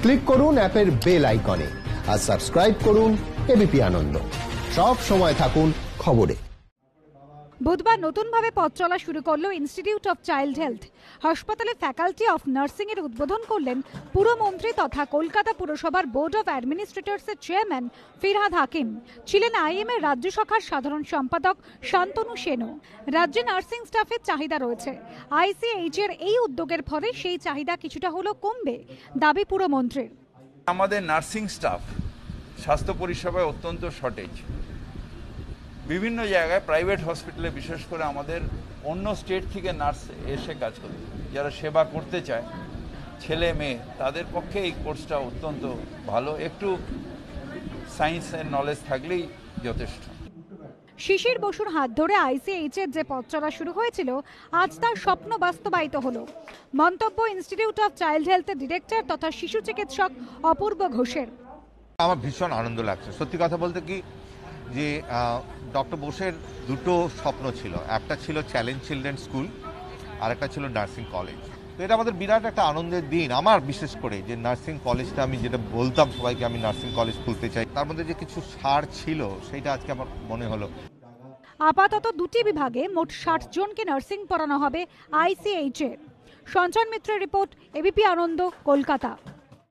Click করুন অ্যাপের bell আইকনে আর সাবস্ক্রাইব করুন এবিপি আনন্দ। সব সময় থাকুন খবরে। বুধবার নতুনভাবে পথ চলা শুরু করলো ইনস্টিটিউট অফ চাইল্ড হেলথ। হাসপাতালে ফ্যাকাল্টি অফ নার্সিং এর উদ্বোধন করলেন পুরমন্ত্রী তথা কলকাতা পুরসভার বোর্ড অফ অ্যাডমিনিস্ট্রেটরস এর চেয়ারম্যান ফিরহাদ হাকিম। ছিলেন আইএম এর রাজ্য শাখার সাধারণ সম্পাদক শান্তনু সেনও। রাজ্যে নার্সিং স্টাফের চাহিদা রয়েছে। আইসিএইচ এর এই উদ্যোগের ফলে সেই চাহিদা কিছুটা হলেও কমবে, দাবি পুরমন্ত্রীর। আমাদের নার্সিং স্টাফ স্বাস্থ্য পরিষেবায় অত্যন্ত শর্টেজ। বিভিন্ন জায়গায় প্রাইভেট হসপিটালে বিশেষ করে আমাদের অন্য স্টেট থেকে নার্স এসে কাজ করে, যারা সেবা করতে চায় ছেলে মেয়ে, তাদের পক্ষে এই কোর্সটা অত্যন্ত ভালো। একটু সায়েন্সের নলেজ থাকলেই যথেষ্ট। শিশির বসুর হাত ধরে আইসিএইচ এর যে পথ চলা শুরু হয়েছিল, আজ তার স্বপ্ন বাস্তবায়িত হলো। মন্তব্য ইনস্টিটিউট অফ চাইল্ড হেলথের ডিরেক্টর তথা শিশু চিকিৎসক অপূর্ব ঘোষের। আমার ভীষণ আনন্দ লাগছে। সত্যি কথা বলতে কি যে ডক্টর বোসের দুটো স্বপ্ন ছিল, একটা ছিল চ্যালেঞ্জ চিলড্রেন স্কুল আর একটা ছিল নার্সিং কলেজ। তো এটা আমাদের বিরাট একটা আনন্দের দিন। আমার বিশেষ করে যে নার্সিং কলেজটা, আমি যেটা বলতাম সবাইকে আমি নার্সিং কলেজ খুলতে চাই, তার মধ্যে যে কিছু ছাড় ছিল সেটা আজকে আমার মনে হলো। আপাতত দুটি বিভাগে মোট 60 জনকে নার্সিং পড়ানো হবে আইসিএইচ এ। সঞ্চয় মিত্রের রিপোর্ট, এবিপি আনন্দ, কলকাতা।